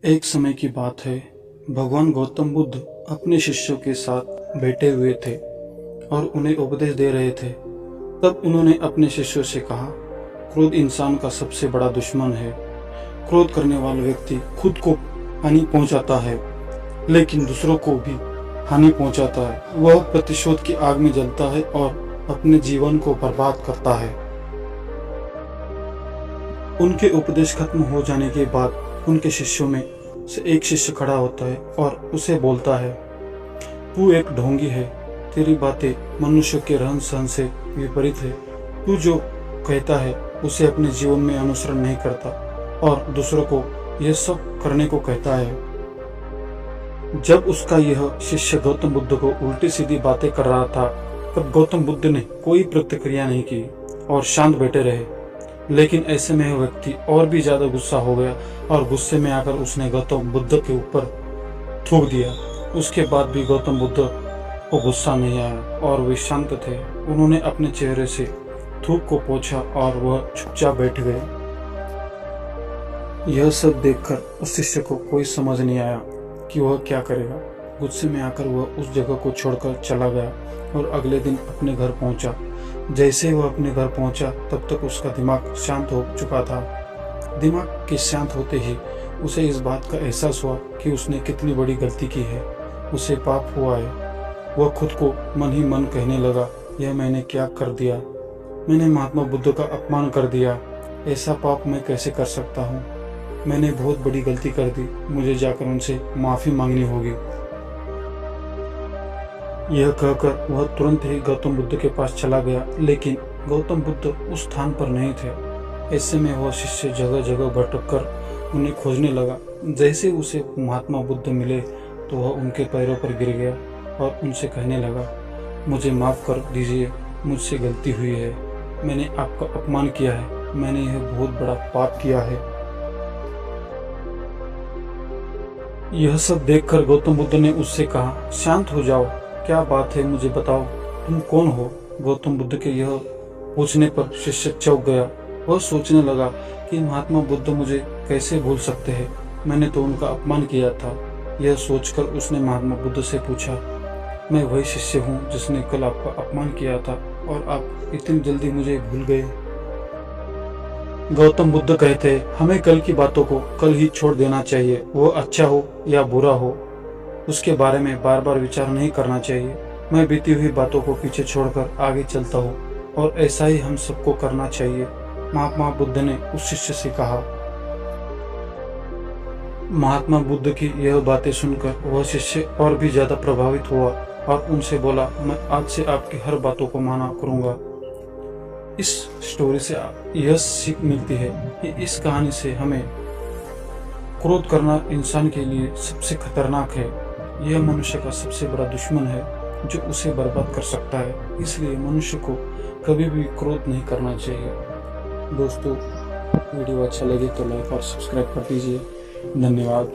एक समय की बात है। भगवान गौतम बुद्ध अपने शिष्यों के साथ बैठे हुए थे और उन्हें उपदेश दे रहे थे। तब उन्होंने अपने शिष्यों से कहा, क्रोध इंसान का सबसे बड़ा दुश्मन है। क्रोध करने वाला व्यक्ति खुद को हानि पहुंचाता है, लेकिन दूसरों को भी हानि पहुंचाता है। वह प्रतिशोध की आग में जलता है और अपने जीवन को बर्बाद करता है। उनके उपदेश खत्म हो जाने के बाद उनके शिष्यों में से एक शिष्य खड़ा होता है और उसे बोलता है, तू एक ढोंगी है। तेरी बातें मनुष्य के रहन सहन से विपरीत है। तू जो कहता है उसे अपने जीवन में अनुसरण नहीं करता और दूसरों को यह सब करने को कहता है। जब उसका यह शिष्य गौतम बुद्ध को उल्टी सीधी बातें कर रहा था, तब गौतम बुद्ध ने कोई प्रतिक्रिया नहीं की और शांत बैठे रहे। लेकिन ऐसे में वह व्यक्ति और भी ज्यादा गुस्सा हो गया और गुस्से में आकर उसने गौतम बुद्ध के ऊपर थूक दिया। उसके बाद भी गौतम बुद्ध को गुस्सा नहीं आया और वे शांत थे। उन्होंने अपने चेहरे से थूक को पोंछा और वह चुपचाप बैठ गए। यह सब देखकर उस शिष्य को कोई समझ नहीं आया कि वह क्या करेगा। गुस्से में आकर वह उस जगह को छोड़कर चला गया और अगले दिन अपने घर पहुंचा। जैसे ही वह अपने घर पहुंचा, तब तक उसका दिमाग शांत हो चुका था। दिमाग के शांत होते ही उसे इस बात का एहसास हुआ कि उसने कितनी बड़ी गलती की है। उसे पाप हुआ है। वह खुद को मन ही मन कहने लगा, यह मैंने क्या कर दिया। मैंने महात्मा बुद्ध का अपमान कर दिया। ऐसा पाप मैं कैसे कर सकता हूँ। मैंने बहुत बड़ी गलती कर दी। मुझे जाकर उनसे माफ़ी मांगनी होगी। यह कहकर वह तुरंत ही गौतम बुद्ध के पास चला गया, लेकिन गौतम बुद्ध उस स्थान पर नहीं थे। ऐसे में वह शिष्य जगह जगह भटक कर उन्हें खोजने लगा। जैसे उसे महात्मा बुद्ध मिले तो वह उनके पैरों पर गिर गया और उनसे कहने लगा, मुझे माफ़ कर दीजिए, मुझसे गलती हुई है। मैंने आपका अपमान किया है। मैंने यह बहुत बड़ा पाप किया है। यह सब देखकर गौतम बुद्ध ने उससे कहा, शांत हो जाओ, क्या बात है, मुझे बताओ, तुम कौन हो। गौतम बुद्ध के यह पूछने पर शिष्य चौंक गया। वह सोचने लगा कि महात्मा बुद्ध मुझे कैसे भूल सकते हैं। मैंने तो उनका अपमान किया था। यह सोचकर उसने महात्मा बुद्ध से पूछा, मैं वही शिष्य हूँ जिसने कल आपका अपमान किया था और आप इतनी जल्दी मुझे भूल गए। गौतम बुद्ध कहते, हमें कल की बातों को कल ही छोड़ देना चाहिए। वो अच्छा हो या बुरा हो, उसके बारे में बार बार विचार नहीं करना चाहिए। मैं बीती हुई बातों को पीछे छोड़कर आगे चलता हूँ और ऐसा ही हम सबको करना चाहिए। महात्मा बुद्ध ने उस शिष्य से कहा। महात्मा बुद्ध की यह बातें सुनकर वह शिष्य और भी ज्यादा प्रभावित हुआ और उनसे बोला, मैं आज से आपकी हर बातों को माना करूँगा। इस स्टोरी से यह सीख मिलती है कि इस कहानी से हमें क्रोध करना इंसान के लिए सबसे खतरनाक है। यह मनुष्य का सबसे बड़ा दुश्मन है जो उसे बर्बाद कर सकता है। इसलिए मनुष्य को कभी भी क्रोध नहीं करना चाहिए। दोस्तों, वीडियो अच्छा लगे तो लाइक और सब्सक्राइब कर दीजिए। धन्यवाद।